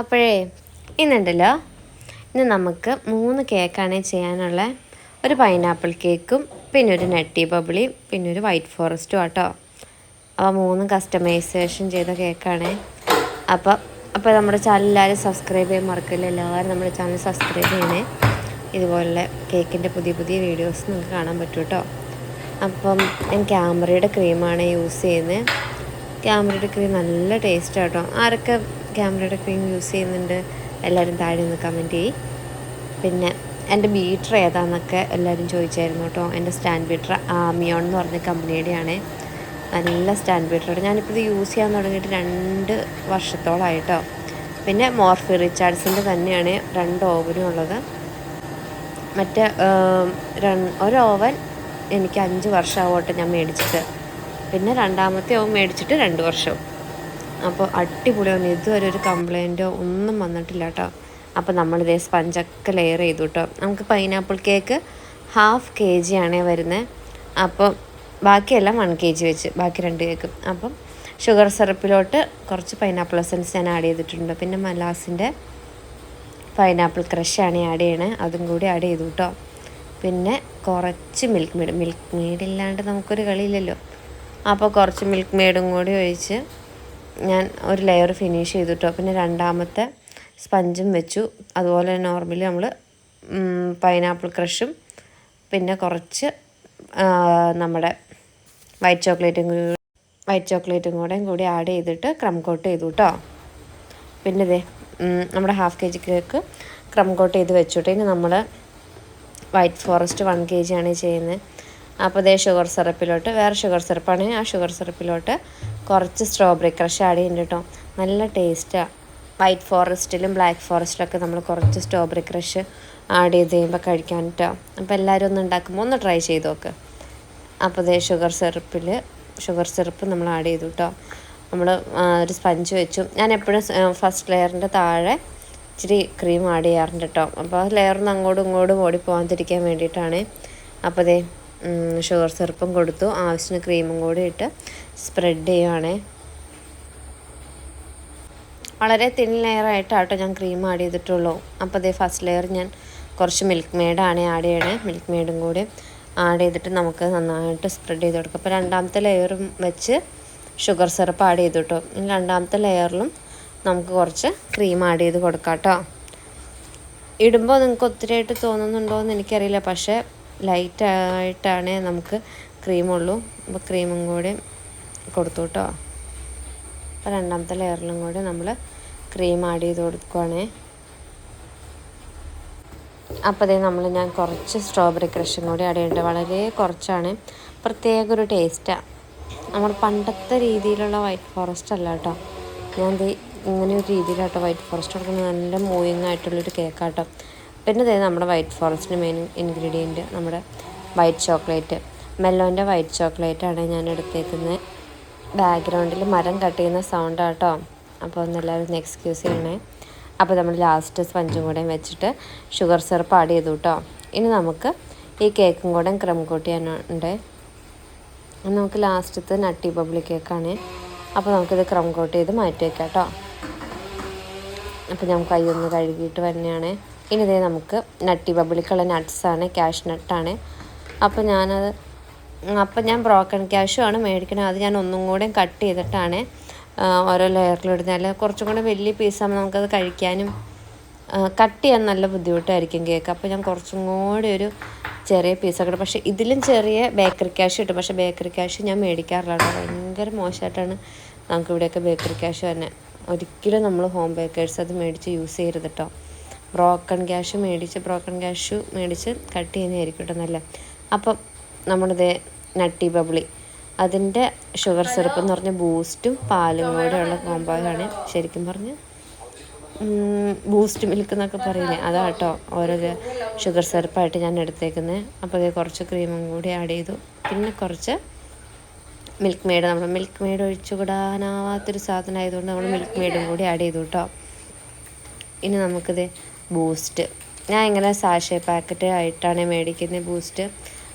അപ്പോഴേ ഇന്നുണ്ടല്ലോ, ഇന്ന് നമുക്ക് 3 കേക്കാണ് ചെയ്യാനുള്ള. ഒരു പൈനാപ്പിൾ കേക്കും, പിന്നെ ഒരു നട്ടി ബബിളിയും, പിന്നെ ഒരു വൈറ്റ് ഫോറസ്റ്റും ആട്ടോ. അപ്പോൾ 3 കസ്റ്റമൈസേഷൻ ചെയ്ത കേക്കാണ്. അപ്പോൾ നമ്മുടെ ചാനൽ എല്ലാവരും സബ്സ്ക്രൈബ് ചെയ്യാൻ മറക്കില്ല. എല്ലാവരും നമ്മുടെ ചാനൽ സബ്സ്ക്രൈബ് ചെയ്യണേ. ഇതുപോലെ കേക്കിൻ്റെ പുതിയ പുതിയ വീഡിയോസ് നിങ്ങൾക്ക് കാണാൻ പറ്റും കേട്ടോ. അപ്പം ഞാൻ ക്യാമറയുടെ ക്രീമാണ് യൂസ് ചെയ്യുന്നത്. ക്യാമറയുടെ ക്രീം നല്ല ടേസ്റ്റ് കേട്ടോ. ആരൊക്കെ ക്യാമറയുടെ ക്രീം യൂസ് ചെയ്യുന്നുണ്ട് എല്ലാവരും താഴെ ഒന്ന് കമൻറ്റ് ചെയ്യും. പിന്നെ എൻ്റെ ബീറ്റർ ഏതാണെന്നൊക്കെ എല്ലാവരും ചോദിച്ചായിരുന്നു കേട്ടോ. എൻ്റെ സ്റ്റാൻഡ് ബീറ്റർ ആമിയോൺ എന്ന് പറഞ്ഞ കമ്പനിയുടെയാണ്. നല്ല സ്റ്റാൻഡ് ബീറ്ററാണ്. ഞാനിപ്പോൾ ഇത് യൂസ് ചെയ്യാൻ തുടങ്ങിയിട്ട് 2 വർഷത്തോളമായിട്ടോ. പിന്നെ മോർഫി റിച്ചാർഡ്സിൻ്റെ തന്നെയാണ് 2 ഓവനും ഉള്ളത്. മറ്റേ ഒരു ഓവൻ എനിക്ക് 5 വർഷമാവട്ടെ ഞാൻ മേടിച്ചിട്ട്. പിന്നെ രണ്ടാമത്തെ ഓവൻ മേടിച്ചിട്ട് 2 വർഷം. അപ്പോൾ അടിപൊളിയാണ്. ഇതുവരെ ഒരു കംപ്ലൈൻറ്റോ ഒന്നും വന്നിട്ടില്ല കേട്ടോ. അപ്പോൾ നമ്മളിതേ സ്പഞ്ചൊക്കെ ലെയർ ചെയ്തു കേട്ടോ. നമുക്ക് പൈനാപ്പിൾ കേക്ക് 1/2 kg ആണേ വരുന്നത്. അപ്പം ബാക്കിയെല്ലാം 1 kg വെച്ച്, ബാക്കി 2 കേക്കും. അപ്പം ഷുഗർ സിറപ്പിലോട്ട് കുറച്ച് പൈനാപ്പിൾ എസൻസ് ഞാൻ ആഡ് ചെയ്തിട്ടുണ്ട്. പിന്നെ മലാസിൻ്റെ പൈനാപ്പിൾ ക്രഷാണ് ആഡ് ചെയ്യണേ, അതും കൂടി ആഡ് ചെയ്തു കേട്ടോ. പിന്നെ കുറച്ച് മിൽക്ക് മെയ്ഡ് ഇല്ലാണ്ട് നമുക്കൊരു കളിയില്ലല്ലോ. അപ്പോൾ കുറച്ച് മിൽക്ക് മെയ്ഡും കൂടി ഒഴിച്ച് ഞാൻ ഒരു ലെയർ ഫിനിഷ് ചെയ്തു കേട്ടോ. പിന്നെ രണ്ടാമത്തെ സ്പഞ്ചും വെച്ചു. അതുപോലെ നോർമലി നമ്മൾ പൈനാപ്പിൾ ക്രഷും പിന്നെ കുറച്ച് നമ്മുടെ വൈറ്റ് ചോക്ലേറ്റും കൂടി ആഡ് ചെയ്തിട്ട് ക്രം കോട്ട് ചെയ്തു കേട്ടോ. പിന്നെ ഇതേ നമ്മുടെ 1/2 kg കേക്ക് ക്രം കോട്ട് ചെയ്ത് വെച്ചു. ഇനി നമ്മൾ വൈറ്റ് ഫോറസ്റ്റ് 1 kg ആണ് ചെയ്യുന്നത്. അപ്പോൾ ഇതേ ഷുഗർ സിറപ്പിലോട്ട്, വേറെ ഷുഗർ സിറപ്പാണ്, ആ ഷുഗർ സിറപ്പിലോട്ട് കുറച്ച് സ്ട്രോബെറി ക്രഷ് ആഡ് ചെയ്യുന്നുണ്ട് കേട്ടോ. നല്ല ടേസ്റ്റാണ്. വൈറ്റ് ഫോറസ്റ്റിലും ബ്ലാക്ക് ഫോറസ്റ്റിലൊക്കെ നമ്മൾ കുറച്ച് സ്ട്രോബെറി ക്രഷ് ആഡ് ചെയ്ത് കഴിയുമ്പോൾ കഴിക്കാൻ കേട്ടോ. അപ്പോൾ എല്ലാവരും ഒന്ന് ഉണ്ടാക്കുമ്പോൾ ഒന്ന് ട്രൈ ചെയ്ത് നോക്ക്. അപ്പോൾ ഇതേ ഷുഗർ സിറപ്പ് നമ്മൾ ആഡ് ചെയ്തു കേട്ടോ. നമ്മൾ ഒരു സ്പഞ്ച് വെച്ചു. ഞാൻ എപ്പോഴും ഫസ്റ്റ് ലെയറിൻ്റെ താഴെ ഇച്ചിരി ക്രീം ആഡ് ചെയ്യാറുണ്ട് കേട്ടോ. അപ്പോൾ ആ ലെയറിന്ന് അങ്ങോട്ടും ഇങ്ങോട്ടും ഓടിപ്പോകാതിരിക്കാൻ വേണ്ടിയിട്ടാണ്. അപ്പോൾ അതേ ഷുഗർ സിറപ്പും കൊടുത്തു, ആവശ്യത്തിന് ക്രീമും കൂടി ഇട്ട് സ്പ്രെഡ് ചെയ്യുവാണേ. വളരെ തിൻ ലെയറായിട്ടാട്ടോ ഞാൻ ക്രീം ആഡ് ചെയ്തിട്ടുള്ളൂ. അപ്പോൾ അതേ ഫസ്റ്റ് ലെയർ ഞാൻ കുറച്ച് മിൽക്ക് മെയ്ഡാണ് ആഡ് ചെയ്യണേ. മിൽക്ക് മെയ്ഡും കൂടി ആഡ് ചെയ്തിട്ട് നമുക്ക് നന്നായിട്ട് സ്പ്രെഡ് ചെയ്ത് കൊടുക്കും. അപ്പോൾ രണ്ടാമത്തെ ലെയറും വെച്ച് ഷുഗർ സിറപ്പ് ആഡ് ചെയ്തു കേട്ടോ. ഇനി രണ്ടാമത്തെ ലെയറിലും നമുക്ക് കുറച്ച് ക്രീം ആഡ് ചെയ്ത് കൊടുക്കാം കേട്ടോ. ഇടുമ്പോൾ നിങ്ങൾക്ക് ഒത്തിരിയായിട്ട് തോന്നുന്നുണ്ടോ എന്ന് എനിക്കറിയില്ല, പക്ഷേ ലൈറ്റായിട്ടാണ് നമുക്ക് ക്രീമുള്ളൂ. അപ്പോൾ ക്രീമും കൂടി കൊടുത്തു കേട്ടോ. അപ്പോൾ രണ്ടാമത്തെ ലെയറിലും കൂടി നമ്മൾ ക്രീം ആഡ് ചെയ്ത് കൊടുക്കുവാണേ. അപ്പോൾ അതേ ഞാൻ കുറച്ച് സ്ട്രോബെറി ക്രഷും കൂടി ആഡ് ചെയ്യുന്നുണ്ട്. വളരെ കുറച്ചാണ്, പ്രത്യേക ഒരു ടേസ്റ്റാണ്. നമ്മൾ പണ്ടത്തെ രീതിയിലുള്ള വൈറ്റ് ഫോറസ്റ്റ് അല്ല കേട്ടോ. ഞാൻ ഇങ്ങനെ ഒരു രീതിയിലാട്ടോ വൈറ്റ് ഫോറസ്റ്റ് കൊടുക്കുന്നത്. നല്ല മൂവിങ് ആയിട്ടുള്ളൊരു കേക്കാട്ടോ. പിന്നെ ഇതേ നമ്മുടെ വൈറ്റ് ഫോറസ്റ്റിന് മെയിൻ ഇൻഗ്രീഡിയൻറ്റ് നമ്മുടെ വൈറ്റ് ചോക്ലേറ്റ്, മെല്ലോൻ്റെ വൈറ്റ് ചോക്ലേറ്റാണ് ഞാൻ എടുത്തേക്കുന്നത്. ബാക്ക്ഗ്രൗണ്ടിൽ മരം കട്ട് ചെയ്യുന്ന സൗണ്ട് ആട്ടോ. അപ്പോൾ ഒന്നെല്ലാവരും ഒന്ന് എക്സ്ക്യൂസ് ചെയ്യണേ. അപ്പോൾ നമ്മൾ ലാസ്റ്റ് സ്പഞ്ചും കൂടെ വെച്ചിട്ട് ഷുഗർ സിറപ്പ് ആഡ് ചെയ്തു കേട്ടോ. ഇനി നമുക്ക് ഈ കേക്കും കൂടെ ക്രം കോട്ട് ചെയ്യാനുണ്ട്. നമുക്ക് ലാസ്റ്റത്തെ നട്ടി ബബിളി കേക്കാണ്. അപ്പോൾ നമുക്കിത് ക്രം കോട്ട് ചെയ്ത് മാറ്റി വയ്ക്കാം കേട്ടോ. അപ്പോൾ ഞാൻ കൈ ഒന്ന് കഴുകിയിട്ട് തന്നെയാണ്. ഇനി ഇതേ നമുക്ക് നട്ടി ബബിളിക്കുള്ള നട്ട്സാണ്, ക്യാഷ് നട്ടാണ്. അപ്പോൾ ഞാൻ ബ്രോക്കൺ ക്യാഷുമാണ് മേടിക്കണത്. അത് ഞാൻ ഒന്നും കൂടെ കട്ട് ചെയ്തിട്ടാണ് ഓരോ ലെയറിലിടുന്നത്. കുറച്ചും കൂടെ വലിയ പീസാകുമ്പോൾ നമുക്കത് കഴിക്കാനും കട്ട് ചെയ്യാൻ നല്ല ബുദ്ധിമുട്ടായിരിക്കും കേക്ക്. അപ്പോൾ ഞാൻ കുറച്ചും കൂടി ഒരു ചെറിയ പീസൊക്കെ ഇടും. പക്ഷേ ഇതിലും ചെറിയ ബേക്കറി ക്യാഷ് കിട്ടും. പക്ഷേ ബേക്കറി ക്യാഷ് ഞാൻ മേടിക്കാറില്ല കേട്ടോ. ഭയങ്കര മോശമായിട്ടാണ് നമുക്കിവിടെയൊക്കെ ബേക്കറി ക്യാഷ് തന്നെ. ഒരിക്കലും നമ്മൾ ഹോം ബേക്കേഴ്സ് അത് മേടിച്ച് യൂസ് ചെയ്യരുത് കേട്ടോ. ബ്രോക്കൺ ക്യാഷ് മേടിച്ച് കട്ട് ചെയ്യുന്നതായിരിക്കും കേട്ടോ നല്ല. അപ്പം നമ്മളിത് നട്ടി ബബിളി അതിൻ്റെ ഷുഗർ സിറപ്പ് എന്ന് പറഞ്ഞാൽ ബൂസ്റ്റും പാലും കൂടെ ഉള്ള കോമ്പോയാണ്. ശരിക്കും പറഞ്ഞ് ബൂസ്റ്റ് മിൽക്ക് എന്നൊക്കെ പറയില്ലേ, അതാ കേട്ടോ ഓരോ ഷുഗർ സിറപ്പായിട്ട് ഞാൻ എടുത്തേക്കുന്നത്. അപ്പോൾ ഇത് കുറച്ച് ക്രീമും കൂടി ആഡ് ചെയ്തു. പിന്നെ കുറച്ച് മിൽക്ക് മെയ്ഡ്, നമ്മൾ മിൽക്ക് മെയ്ഡ് ഒഴിച്ചുകൂടാനാവാത്തൊരു സാധനം ആയതുകൊണ്ട് നമ്മൾ മിൽക്ക് മെയ്ഡും കൂടി ആഡ് ചെയ്തു കേട്ടോ. ഇനി നമുക്കിത് ബൂസ്റ്റ്, ഞാൻ ഇങ്ങനെ സാഷേ പാക്കറ്റ് ആയിട്ടാണ് മേടിക്കുന്നത് ബൂസ്റ്റ്.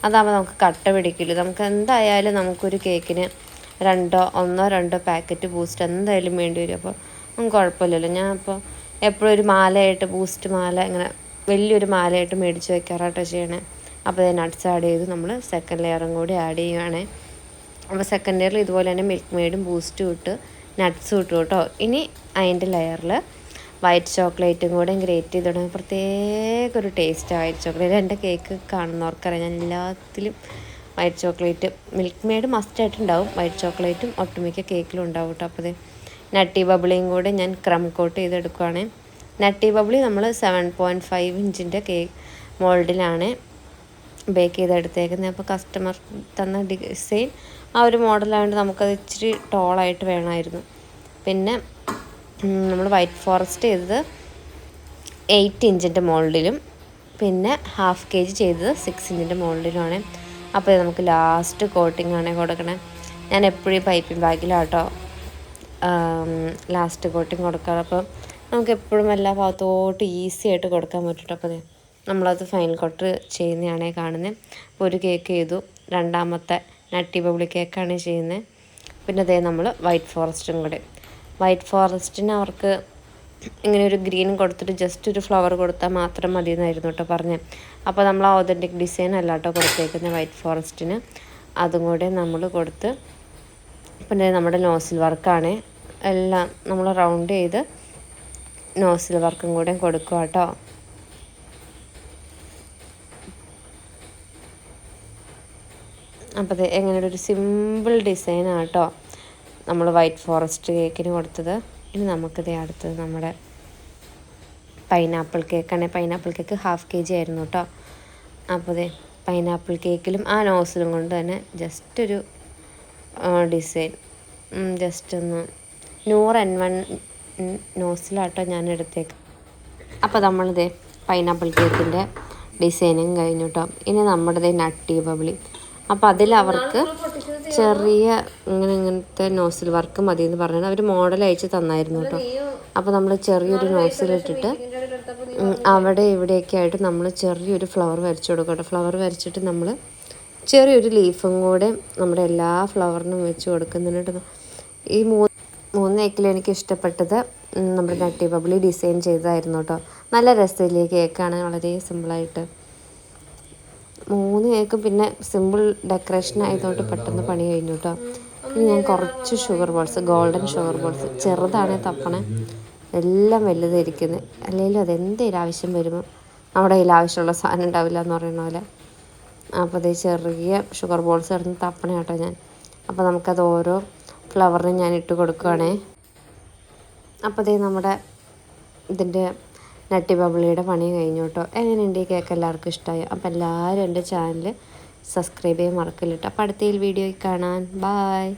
അതാകുമ്പോൾ നമുക്ക് കട്ട പിടിക്കില്ല. നമുക്ക് എന്തായാലും നമുക്കൊരു കേക്കിന് 1 2 പാക്കറ്റ് ബൂസ്റ്റ് എന്തായാലും വേണ്ടി വരും. അപ്പോൾ കുഴപ്പമില്ലല്ലോ. ഞാൻ അപ്പോൾ എപ്പോഴും ഒരു മാലയായിട്ട് ബൂസ്റ്റ് മാല ഇങ്ങനെ വലിയൊരു മാലയായിട്ട് മേടിച്ച് വെക്കാറാട്ടോ ചെയ്യണേ. അപ്പോൾ ഇത് നട്ട്സ് ആഡ് ചെയ്തു. നമ്മൾ സെക്കൻഡ് ലെയറും കൂടി ആഡ് ചെയ്യുവാണ്. അപ്പോൾ സെക്കൻഡ് ലെയറിൽ ഇതുപോലെ തന്നെ മിൽക്ക് മെയ്ഡും ബൂസ്റ്റും ഇട്ട് നട്ട്സും ഇട്ടു കേട്ടോ. ഇനി അതിൻ്റെ ലെയറിൽ വൈറ്റ് ചോക്ലേറ്റും കൂടെ ഗ്രേറ്റ് ചെയ്തിടുന്ന പ്രത്യേക ഒരു ടേസ്റ്റാണ് വൈറ്റ് ചോക്ലേറ്റ്. എൻ്റെ കേക്ക് കാണുന്നവർക്കറിയാം, ഞാൻ എല്ലാത്തിലും വൈറ്റ് ചോക്ലേറ്റ് മിൽക്ക് മെയ്ഡ് മസ്റ്റായിട്ടുണ്ടാവും, വൈറ്റ് ചോക്ലേറ്റും ഒട്ടുമിക്ക കേക്കിലും ഉണ്ടാവും കേട്ടോ. അപ്പോൾ നട്ടി ബബിളിയും കൂടെ ഞാൻ ക്രം കോട്ട് ചെയ്തെടുക്കുകയാണ്. നട്ടി ബബിളി നമ്മൾ 7.5 ഇഞ്ചിൻ്റെ കേക്ക് മോൾഡിലാണ് ബേക്ക് ചെയ്തെടുത്തേക്കുന്നത്. അപ്പോൾ കസ്റ്റമർ തന്ന ഡിസൈൻ ആ ഒരു മോഡലായതുകൊണ്ട് നമുക്കത് ഇച്ചിരി ടോളായിട്ട് വേണമായിരുന്നു. പിന്നെ നമ്മൾ വൈറ്റ് ഫോറസ്റ്റ് ചെയ്തത് 8 ഇഞ്ചിൻ്റെ മോൾഡിലും പിന്നെ 1/2 kg ചെയ്തത് 6 ഇഞ്ചിൻ്റെ മോൾഡിലുമാണ്. അപ്പോൾ ഇത് നമുക്ക് ലാസ്റ്റ് കോട്ടിംഗ് ആണ് കൊടുക്കണേ. ഞാൻ എപ്പോഴും പൈപ്പിംഗ് ബാഗിലാട്ടോ ലാസ്റ്റ് കോട്ടിങ് കൊടുക്കാറ്. അപ്പോൾ നമുക്ക് എപ്പോഴും എല്ലാ ഭാഗത്തോട്ട് ഈസി ആയിട്ട് കൊടുക്കാൻ പറ്റും. അപ്പോൾ നമ്മളത് ഫൈനൽ കോട്ട് ചെയ്യുന്നതാണേ കാണുന്നത്. അപ്പോൾ ഒരു കേക്ക് ചെയ്തു, രണ്ടാമത്തെ നട്ടി ബബിളി കേക്കാണ് ചെയ്യുന്നത്. പിന്നെ അതേ നമ്മൾ വൈറ്റ് ഫോറസ്റ്റും കൂടെ. വൈറ്റ് ഫോറസ്റ്റിന് അവർക്ക് ഇങ്ങനെ ഒരു ഗ്രീൻ കൊടുത്തിട്ട് ജസ്റ്റ് ഒരു ഫ്ലവർ കൊടുത്താൽ മാത്രം മതി എന്നായിരുന്നു കേട്ടോ പറഞ്ഞത്. അപ്പോൾ നമ്മൾ ഓതൻറ്റിക് ഡിസൈൻ അല്ല കേട്ടോ കൊടുത്തേക്കുന്നത് വൈറ്റ് ഫോറസ്റ്റിന്, അതും കൂടെ നമ്മൾ കൊടുത്ത്. പിന്നെ നമ്മുടെ നോസിൽ വർക്കാണ് എല്ലാം നമ്മൾ റൗണ്ട് ചെയ്ത് നോസിൽ വർക്കും കൂടെ കൊടുക്കുക കേട്ടോ. അപ്പോൾ എങ്ങനെ ഒരു സിമ്പിൾ ഡിസൈനാണ് കേട്ടോ നമ്മൾ വൈറ്റ് ഫോറസ്റ്റ് കേക്കിന് കൊടുത്തത്. ഇനി നമുക്കിത് അടുത്തത് നമ്മുടെ പൈനാപ്പിൾ കേക്കാണ്. പൈനാപ്പിൾ കേക്ക് 1/2 kg ആയിരുന്നു കേട്ടോ. അപ്പോൾ പൈനാപ്പിൾ കേക്കിലും ആ നോസിലും കൊണ്ട് തന്നെ ജസ്റ്റ് ഒരു ഡിസൈൻ ജസ്റ്റ് ഒന്ന് 100N1 നോസിലാട്ടോ ഞാൻ എടുത്തേക്ക്. അപ്പോൾ നമ്മളിത് പൈനാപ്പിൾ കേക്കിൻ്റെ ഡിസൈനും കഴിഞ്ഞു കേട്ടോ. ഇനി നമ്മുടെ നട്ടി ബബിളി. അപ്പോൾ അതിലവർക്ക് ചെറിയ ഇങ്ങനത്തെ നോസിൽ വർക്ക് മതി എന്ന് പറഞ്ഞാൽ അവർ മോഡൽ അയച്ച് തന്നായിരുന്നു കേട്ടോ. അപ്പോൾ നമ്മൾ ചെറിയൊരു നോസിലിട്ടിട്ട് അവിടെ ഇവിടെയൊക്കെ ആയിട്ട് നമ്മൾ ചെറിയൊരു ഫ്ലവർ വരച്ചു കൊടുക്കട്ടെ. ഫ്ലവർ വരച്ചിട്ട് നമ്മൾ ചെറിയൊരു ലീഫും കൂടെ നമ്മുടെ എല്ലാ ഫ്ലവറിനും വെച്ച് കൊടുക്കുന്നുണ്ട്. ഈ മൂന്ന് കേക്കിൽ എനിക്ക് ഇഷ്ടപ്പെട്ടത് നമ്മുടെ നട്ടി ബബിളി ഡിസൈൻ ചെയ്തതായിരുന്നു കേട്ടോ. നല്ല രസമില്ലേ കേക്കാണ്, വളരെ സിമ്പിളായിട്ട് 3 കേക്കും പിന്നെ സിമ്പിൾ ഡെക്കറേഷൻ ആയതുകൊണ്ട് പെട്ടെന്ന് പണി കഴിഞ്ഞു കേട്ടോ. ഇനി ഞാൻ കുറച്ച് sugar balls, golden sugar balls, ചെറുതാണ് തപ്പണേ, എല്ലാം വലുതായിരിക്കുന്നത്. അല്ലെങ്കിലും അതെന്തെങ്കിലും ആവശ്യം വരുമ്പോൾ നമ്മുടെ കയ്യിൽ ആവശ്യമുള്ള സാധനം ഉണ്ടാവില്ല എന്ന് പറയുന്ന പോലെ. അപ്പോൾ അത് ചെറിയ ഷുഗർ ബോൾസ് എടുത്ത് തപ്പണേ കേട്ടോ ഞാൻ. അപ്പോൾ നമുക്കത് ഓരോ ഫ്ലവറിനും ഞാൻ ഇട്ട് കൊടുക്കുകയാണേ. അപ്പോൾ നമ്മുടെ ഇതിൻ്റെ നട്ടി ബബിളിയുടെ പണി കഴിഞ്ഞു കേട്ടോ. എങ്ങനെയുണ്ട് ഈ കേക്ക്? എല്ലാവർക്കും ഇഷ്ടമായോ? അപ്പോൾ എല്ലാവരും എൻ്റെ ചാനൽ സബ്സ്ക്രൈബ് ചെയ്യാൻ മറക്കില്ല കേട്ടോ. അപ്പോൾ അടുത്ത വീഡിയോയിൽ കാണാൻ. ബായ്.